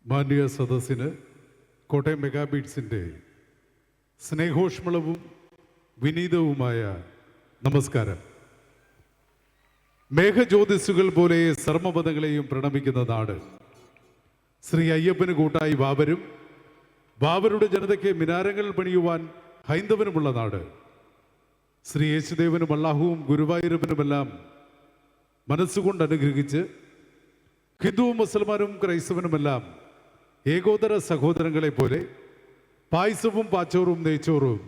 മാന്യ സദസ്സിന് കോട്ടയം മെഗാബീറ്റ്സിൻ്റെ സ്നേഹോഷ്മളവും വിനീതവുമായ നമസ്കാരം. മേഘജ്യോതിസുകൾ പോലെ സർമ്മപദങ്ങളെയും പ്രണമിക്കുന്ന നാട്. ശ്രീ അയ്യപ്പന് കൂട്ടായി വാവരും, വാവരുടെ ജനതയ്ക്ക് മിനാരങ്ങൾ പണിയുവാൻ ഹൈന്ദവനുമുള്ള നാട്. ശ്രീ യേശുദേവനും അല്ലാഹുവും ഗുരുവായൂരപ്പനുമെല്ലാം മനസ്സുകൊണ്ട് അനുഗ്രഹിച്ച് ഹിന്ദുവും മുസൽമാനും ക്രൈസ്തവനുമെല്ലാം ഏകോദര സഹോദരങ്ങളെ പോലെ പായസവും പാച്ചോറും നെയ്ച്ചോറും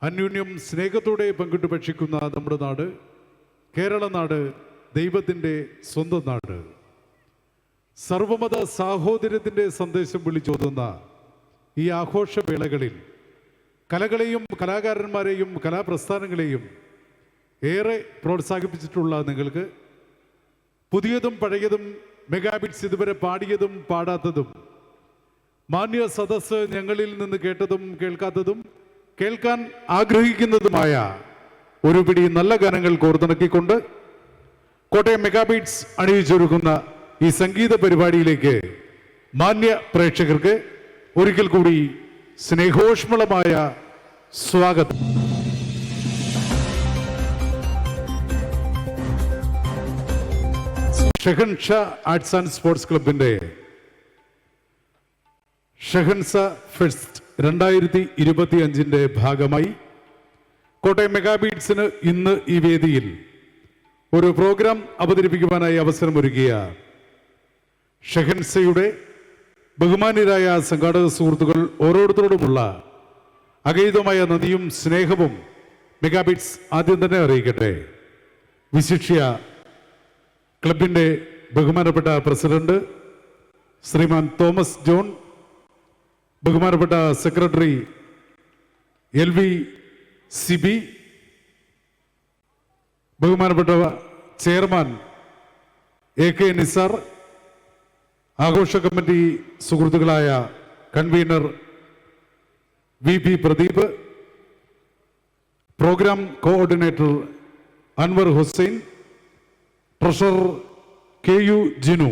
അന്യോന്യം സ്നേഹത്തോടെ പങ്കിട്ട് ഭക്ഷിക്കുന്ന നമ്മുടെ നാട്, കേരള നാട്, ദൈവത്തിൻ്റെ സ്വന്തം നാട്. സർവമത സാഹോദര്യത്തിൻ്റെ സന്ദേശം വിളിച്ചോതുന്ന ഈ ആഘോഷവേളകളിൽ കലകളെയും കലാകാരന്മാരെയും കലാപ്രസ്ഥാനങ്ങളെയും ഏറെ പ്രോത്സാഹിപ്പിച്ചിട്ടുള്ള നിങ്ങൾക്ക് പുതിയതും പഴയതും മെഗാബിറ്റ്സ് ഇതുവരെ പാടിയതും പാടാത്തതും മാന്യ സദസ്സ് ഞങ്ങളിൽ നിന്ന് കേട്ടതും കേൾക്കാത്തതും കേൾക്കാൻ ആഗ്രഹിക്കുന്നതുമായ ഒരു പിടി നല്ല ഗാനങ്ങൾ കോർത്തിണക്കിക്കൊണ്ട് കോട്ടയം മെഗാബിറ്റ്സ് അണിയിച്ചൊരുക്കുന്ന ഈ സംഗീത പരിപാടിയിലേക്ക് മാന്യ പ്രേക്ഷകർക്ക് ഒരിക്കൽ കൂടി സ്നേഹോഷ്മളമായ സ്വാഗതം. ഷെഹൻഷ ആർട്സ് ആൻഡ് സ്പോർട്സ് ക്ലബിന്റെ ഷെഹൻസ ഫെസ്റ്റ് 2025 ഭാഗമായി കോട്ടയം മെഗാബീറ്റ്സിന് ഇന്ന് ഈ വേദിയിൽ ഒരു പ്രോഗ്രാം അവതരിപ്പിക്കുവാനായി അവസരമൊരുക്കിയ ഷെഹൻസയുടെ ബഹുമാന്യരായ സംഘാടക സുഹൃത്തുക്കൾ ഓരോരുത്തരോടുമുള്ള അഗൈതമായ നന്ദിയും സ്നേഹവും മെഗാബീറ്റ്സ് ആദ്യം തന്നെ അറിയിക്കട്ടെ. വിശിഷ്യ ക്ലബിൻ്റെ ബഹുമാനപ്പെട്ട പ്രസിഡന്റ് ശ്രീമാൻ തോമസ് ജോൺ, ബഹുമാനപ്പെട്ട സെക്രട്ടറി LV സിബി, ബഹുമാനപ്പെട്ട ചെയർമാൻ AK നിസാർ, ആഘോഷ കമ്മിറ്റി സുഹൃത്തുക്കളായ convener VP Pradeep, program coordinator Anwar Hussain, treasurer KU Jinu,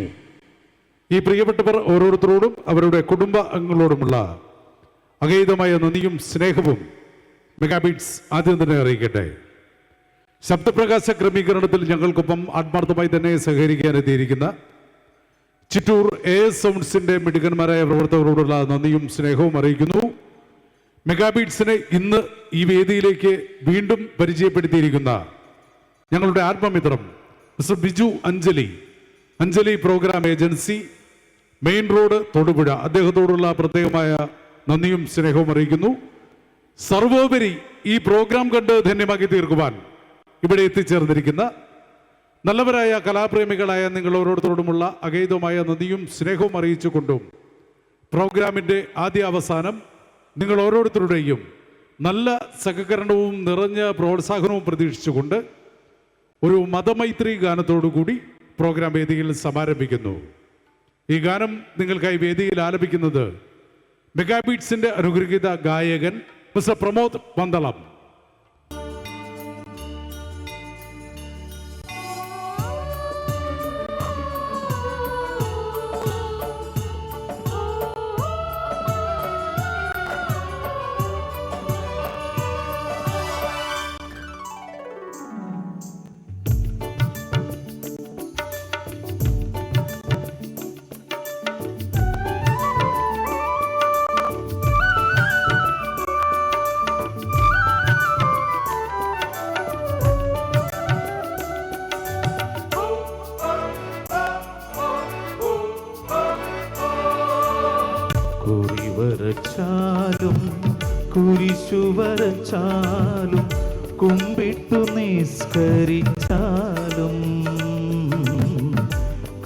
ഈ പ്രിയപ്പെട്ടവർ ഓരോരുത്തരോടും അവരുടെ കുടുംബ അംഗങ്ങളോടുമുള്ള അഗൈതമായ നന്ദിയും സ്നേഹവും മെഗാബീറ്റ്സ് ആദ്യം തന്നെ അറിയിക്കട്ടെ. ശബ്ദപ്രകാശ ക്രമീകരണത്തിൽ ഞങ്ങൾക്കൊപ്പം ആത്മാർത്ഥമായി തന്നെ സഹകരിക്കാനെത്തിയിരിക്കുന്ന ചിറ്റൂർ AS സൗണ്ട്സിന്റെ മിടുക്കന്മാരായ പ്രവർത്തകരോടുള്ള നന്ദിയും സ്നേഹവും അറിയിക്കുന്നു. മെഗാബീറ്റ്സിനെ ഇന്ന് ഈ വേദിയിലേക്ക് വീണ്ടും പരിചയപ്പെടുത്തിയിരിക്കുന്ന ഞങ്ങളുടെ ആത്മമിത്രം mister Biju Anjali programme agency, main road, Thodupuzha, അദ്ദേഹത്തോടുള്ള പ്രത്യേകമായ നന്ദിയും സ്നേഹവും അറിയിക്കുന്നു. സർവോപരി ഈ പ്രോഗ്രാം കണ്ട് ധന്യമാക്കി തീർക്കുവാൻ ഇവിടെ എത്തിച്ചേർന്നിരിക്കുന്ന നല്ലവരായ കലാപ്രേമികളായ നിങ്ങൾ ഓരോരുത്തരോടുമുള്ള അഗൈതമായ നന്ദിയും സ്നേഹവും അറിയിച്ചുകൊണ്ടും പ്രോഗ്രാമിൻ്റെ ആദ്യ അവസാനം നിങ്ങൾ ഓരോരുത്തരുടെയും നല്ല സഹകരണവും നിറഞ്ഞ പ്രോത്സാഹനവും പ്രതീക്ഷിച്ചുകൊണ്ട് ഒരു മതമൈത്രി ഗാനത്തോടുകൂടി പ്രോഗ്രാം വേദിയിൽ സമാരംഭിക്കുന്നു. ഈ ഗാനം നിങ്ങൾക്കായി വേദിയിൽ ആലപിക്കുന്നത് മെഗാബീറ്റ്സിന്റെ അനുഗ്രഹീത ഗായകൻ മിസ്റ്റർ പ്രമോദ് പന്തളം. കുറിവരച്ചാലും കുരിശുവരച്ചാലും കുമ്പിട്ടു നിസ്കരിച്ചാലും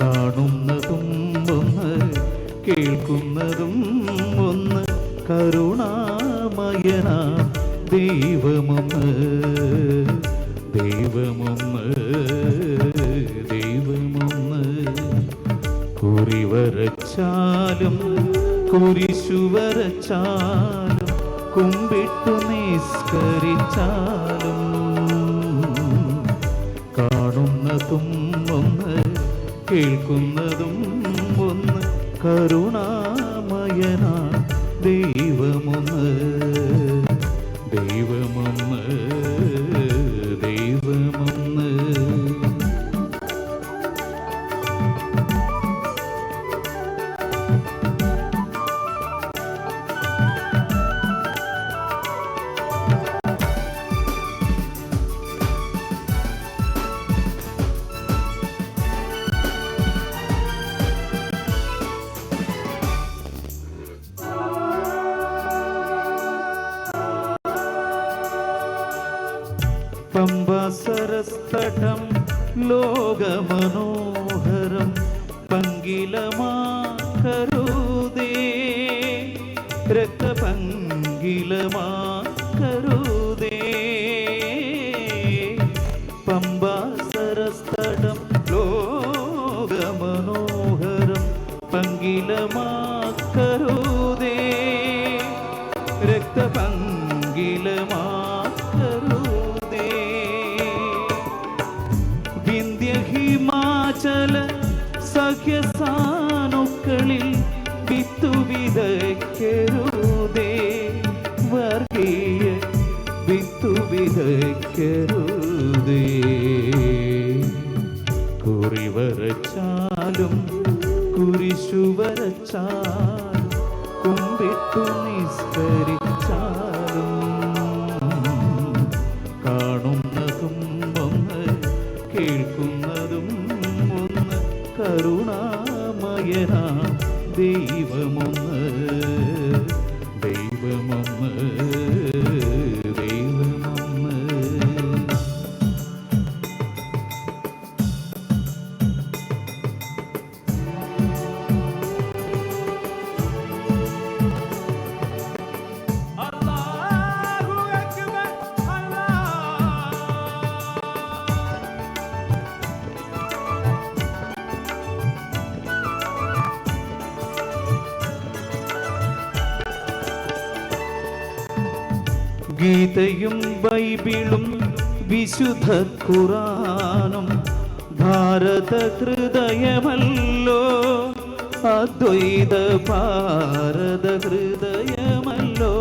കാണുന്നതും ഒന്ന് കേൾക്കുന്നതും ഒന്ന് കരുണാമയനാ ദൈവമൊന്ന് കുറിവരച്ചാലും കുരിശുവരച്ചാലും കുമ്പിട്ടു നിസ്കരിച്ചാലും കാണുന്നതും ഒന്ന് കേൾക്കുന്നതും ഒന്ന് കരുണാമയനാ ദൈവമൊന്ന് ദൈവമൊന്ന് ദൈവമൊന്ന്. പമ്പാസരസ്തടം ലോകമനോഹരം പങ്കിലമാക്കരുതേ രക്തപങ്കിലമാക്കരുതേ. പമ്പാസരസ്തടം ലോകമനോഹരം പങ്കിലമാക്കരുതേ രക്തപങ്കിലമാക്കരുതേ. ഹിമാചല സഖ്യസാനുക്കളിൽ വിത്തു വിതയ്ക്കരുതേ വർഗീയ വിത്തു വിതയ്ക്കരുതേ. കുറിവരച്ചാലും കുരിശു വരച്ചാലും കുമ്പിട്ടു നിസ്കരിച്ചാലും കാണുന്നതും ഒന്ന് കേൾക്കുന്നതും ഒന്ന് കരുണാമയനാ ദൈവമൊന്ന് ദൈവമൊന്ന് ദൈവമൊന്ന്. ഗീതയും ബൈബിളും വിശുദ്ധ ഖുറാനും ഭാരത ഹൃദയമല്ലോ അദ്വൈത ഭാരത ഹൃദയമല്ലോ.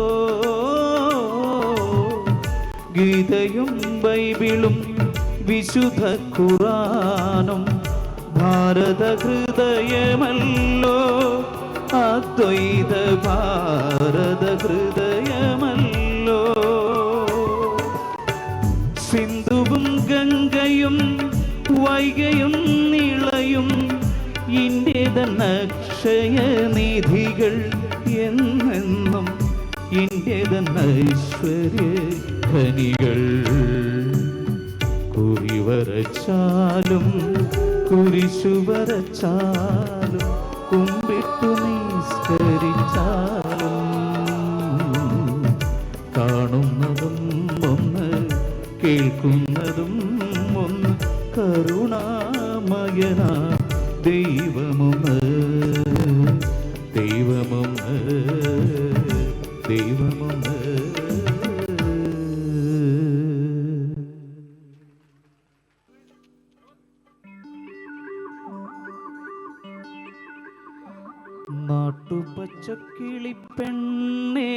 ഗീതയും ബൈബിളും വിശുദ്ധ ഖുറാനും ഭാരത ഹൃദയമല്ലോ അദ്വൈത ഭാരത ഹൃദയമല്ലോ. സിന്ധുവും ഗംഗയും വൈഗയും നിളയും ഇന്ത്യതൻ അക്ഷയനിധികൾ എന്നെന്നും ഇന്ത്യതൻ ഐശ്വര്യ ഖനികൾ. കുറിവരച്ചാലും കുരിശു വരച്ചാലും കുമ്പിട്ടു നിസ്കരിച്ചാലും കാണുന്നതും ഒന്ന് കേൾക്കുന്നതും ഒന്ന് കരുണാമയനാ ദൈവമൊന്ന് ദൈവമൊന്ന് ദൈവമൊന്ന്. നാട്ടുപച്ചക്കിളിപ്പെണ്ണേ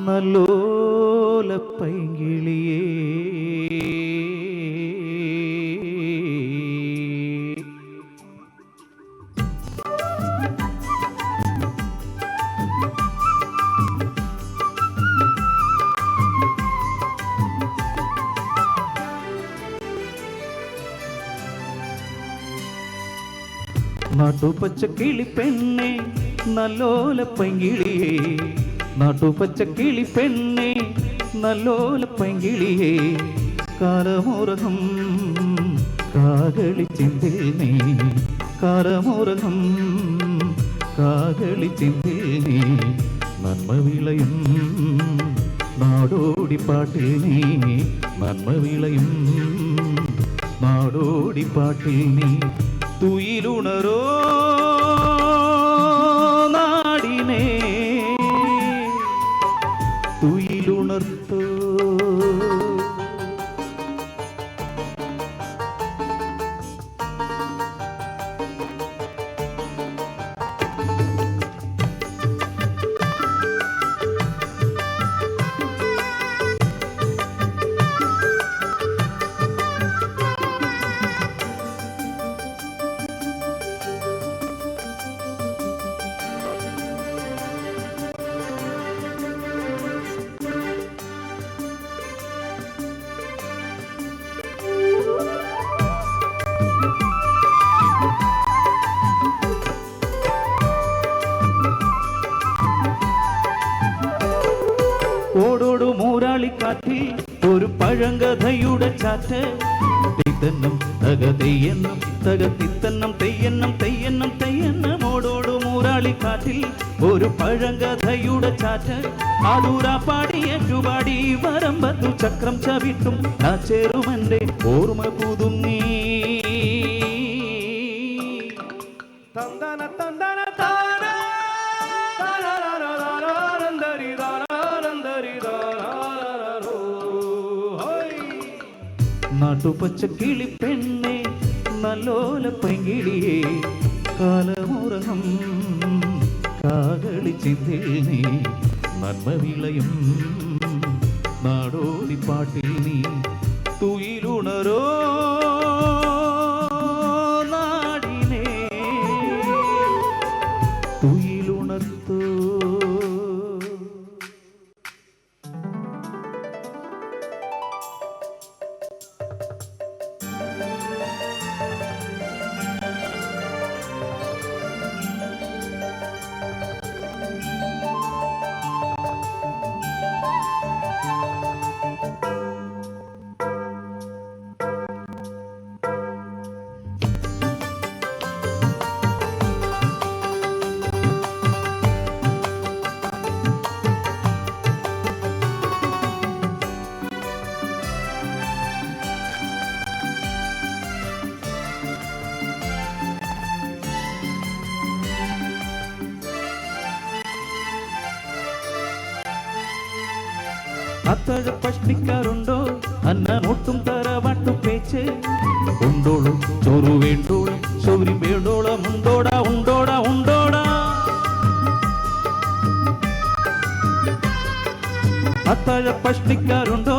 നല്ലോല പൈങ്കിളിയേ നാട്ടുപച്ചക്കിളിപ്പെണ്ണേ നല്ലോല പൈങ്കിളിയേ നാട്ടുപച്ചക്കിളിപ്പെണ്ണേ നല്ലോല പൈങ്കിളിയേ കാലമുറങ്ങും കാകളിച്ചിന്തിൽ നീ കാലമുറങ്ങും കാകളിച്ചിന്തിൽ നീ നന്മ വിളയും നാടോടിപ്പാട്ടിൽ നീ നന്മ വിളയും നാടോടിപ്പാട്ടിൽ നീ തുയിലുണരോ നാടിനെ തുയിലുണർത്തോ ഓടോടു മൂരാളിക്കാറ്റിൽ ഒരു പഴങ്കഥയുടെ ചാറ്റ് തെയ്യന്നം തക തെയ്യന്നം തക തിത്തന്നം തെയ്യന്നം തെയ്യന്നം തെയ്യന്നം ഓടോടു മൂരാളിക്കാറ്റിൽ ഒരു പഴങ്കഥയുടെ ചാറ്റ് ആദൂരാ പാടിയേറ്റുപാടി വരമ്പത്തു ചക്രം ചവിട്ടും ആ ചെറുമന്റെ ഓർമ്മ പുതുങ്ങി തന്തന തന്തന താന നാട്ടുപച്ച കിളിപ്പെണ്ണെ നല്ലോല പൈങ്കിളിയേ കാലമുറങ്ങും കാകളി ചിന്തിൽ നീ നന്മ വിളയും നാടോടി പാട്ടിൽ നീ തുയിലുണരോ നാടിനെ തുയിലുണർത്തോ. അത്താഴ പഷ്ടിക്കാറുണ്ടോ അന്നമൊട്ടും തറവാട്ടു പേച്ച് ഉണ്ടോളൂ ചോറ് വേണ്ടോളം ചോരി വേണ്ടോളം ഉണ്ടോടാ ഉണ്ടോടാ ഉണ്ടോടാ. അത്താഴ പഷ്ടിക്കാറുണ്ടോ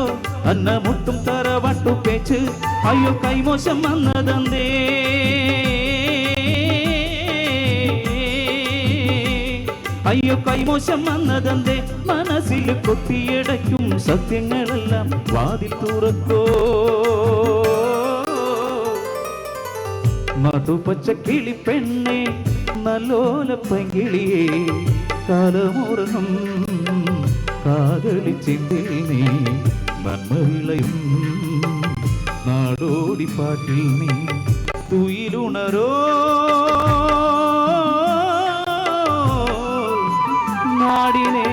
അന്നമൊട്ടും തറവാട്ടു പേച്ച് അയ്യോ കൈമോശം വന്നതന്തേ അയ്യോ കൈമോശം വന്നതന്തേ മനസ്സിൽ കൊത്തിയടയ്ക്കും സത്യങ്ങളെല്ലാം വാതിൽ തുറക്കോ. നടുപച്ച കിളിപ്പെണ്ണെ നല്ലോല പൈങ്കിളിയേ കാലമുറങ്ങും കാകളി ചിന്തിൽ നീ നന്മ വിളയും നാടോടി പാട്ടിൽ നീ തുയിലുണരോ നാടിനെ